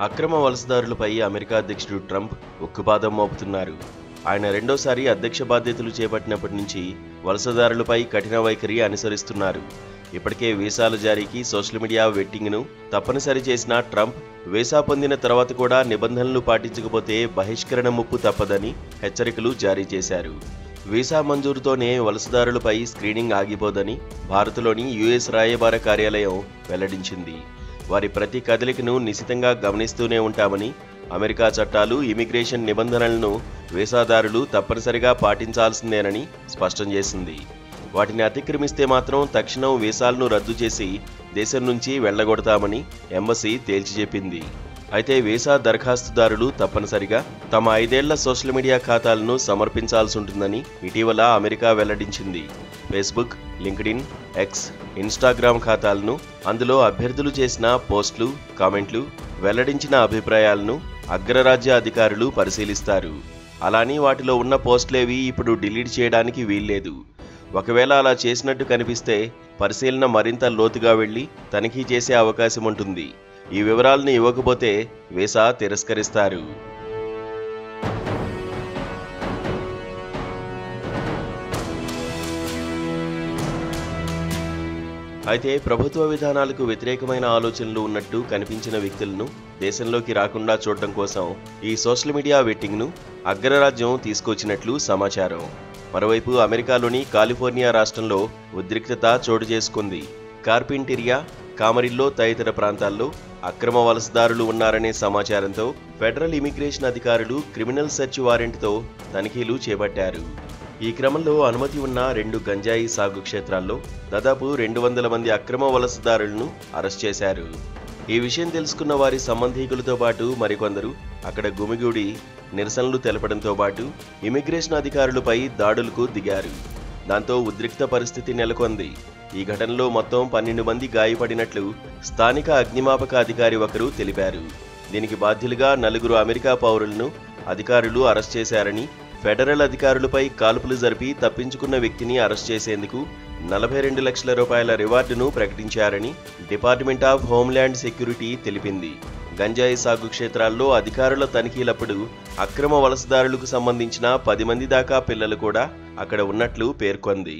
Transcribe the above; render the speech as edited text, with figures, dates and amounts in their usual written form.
అక్రమ వలసదారులపై అమెరికా అధ్యక్షుడు ట్రంప్ ఉక్కుపాదం మోపుతున్నారు. ఆయన రెండోసారి అధ్యక్ష బాధ్యతలు చేపట్టినప్పటి నుంచి వలసదారులపై కఠిన వైఖరి అనుసరిస్తున్నారు. ఇప్పటికే వీసాల జారీకి సోషల్ మీడియా వెట్టింగ్ను తప్పనిసరి చేసిన ట్రంప్ వీసా పొందిన తర్వాత కూడా నిబంధనలు పాటించకపోతే బహిష్కరణ ముప్పు తప్పదని హెచ్చరికలు జారీ చేశారు. వీసా మంజూరుతోనే వలసదారులపై స్క్రీనింగ్ ఆగిపోదని భారత్లోని యుఎస్ రాయబార కార్యాలయం వెల్లడించింది. వారి ప్రతి కదలికను నిశితంగా గమనిస్తూనే ఉంటామని, అమెరికా చట్టాలు, ఇమిగ్రేషన్ నిబంధనలను వీసాదారులు తప్పనిసరిగా పాటించాల్సిందేనని స్పష్టం చేసింది. వాటిని అతిక్రమిస్తే మాత్రం తక్షణం వీసాలను రద్దు చేసి దేశం నుంచి వెళ్లగొడతామని ఎంబసీ తేల్చి చెప్పింది. అయితే వీసా దరఖాస్తుదారులు తప్పనిసరిగా తమ 5 ఏళ్ల సోషల్ మీడియా ఖాతాలను సమర్పించాల్సి ఉంటుందని ఇటీవల అమెరికా వెల్లడించింది. ఫేస్బుక్, లింక్డ్ఇన్, ఎక్స్, ఇన్స్టాగ్రామ్ ఖాతాలను, అందులో అభ్యర్థులు చేసిన పోస్టులు, కామెంట్లు, వెల్లడించిన అభిప్రాయాలను అగ్రరాజ్య అధికారులు పరిశీలిస్తారు. అలాని వాటిలో ఉన్న పోస్టులేవి ఇప్పుడు డిలీట్ చేయడానికి వీల్లేదు. ఒకవేళ అలా చేసినట్టు కనిపిస్తే పరిశీలన మరింత లోతుగా వెళ్లి తనిఖీ చేసే అవకాశం ఉంటుంది. ఈ వివరాలను ఇవ్వకపోతే వీసా తిరస్కరిస్తారు. అయితే ప్రభుత్వ విధానాలకు వ్యతిరేకమైన ఆలోచనలు ఉన్నట్టు కనిపించిన వ్యక్తులను దేశంలోకి రాకుండా చూడటం కోసం ఈ సోషల్ మీడియా వెట్టింగ్ను అగ్రరాజ్యం తీసుకొచ్చినట్లు సమాచారం. మరోవైపు అమెరికాలోని కాలిఫోర్నియా రాష్ట్రంలో ఉద్రిక్తత చోటు చేసుకుంది. కార్పెంటీరియా, కామరిల్లో తదితర ప్రాంతాల్లో అక్రమ వలసదారులు ఉన్నారనే సమాచారంతో ఫెడరల్ ఇమిగ్రేషన్ అధికారులు క్రిమినల్ సెర్చ్ వారెంట్తో తనిఖీలు చేపట్టారు. ఈ క్రమంలో అనుమతి ఉన్న 2 గంజాయి సాగు క్షేత్రాల్లో దాదాపు 200 మంది అక్రమ వలసదారులను అరెస్ట్ చేశారు. ఈ విషయం తెలుసుకున్న వారి సంబంధీకులతో పాటు మరికొందరు అక్కడ గుమిగూడి నిరసనలు తెలపడంతో పాటు ఇమిగ్రేషన్ అధికారులపై దాడులకు దిగారు. దాంతో ఉద్రిక్త పరిస్థితి నెలకొంది. ఈ ఘటనలో మొత్తం 12 మంది గాయపడినట్లు స్థానిక అగ్నిమాపక అధికారి ఒకరు తెలిపారు. దీనికి బాధ్యులుగా 4 అమెరికా పౌరులను అధికారులు అరెస్ట్ చేశారని, ఫెడరల్ అధికారులపై కాల్పులు జరిపి తప్పించుకున్న వ్యక్తిని అరెస్ట్ చేసేందుకు 42 లక్షల రూపాయల రివార్డును ప్రకటించారని డిపార్ట్మెంట్ ఆఫ్ హోమ్ల్యాండ్ సెక్యూరిటీ తెలిపింది. గంజాయి సాగు క్షేత్రాల్లో అధికారుల తనిఖీలప్పుడు అక్రమ వలసదారులకు సంబంధించిన 10 మంది దాకా పిల్లలు కూడా అక్కడ ఉన్నట్లు పేర్కొంది.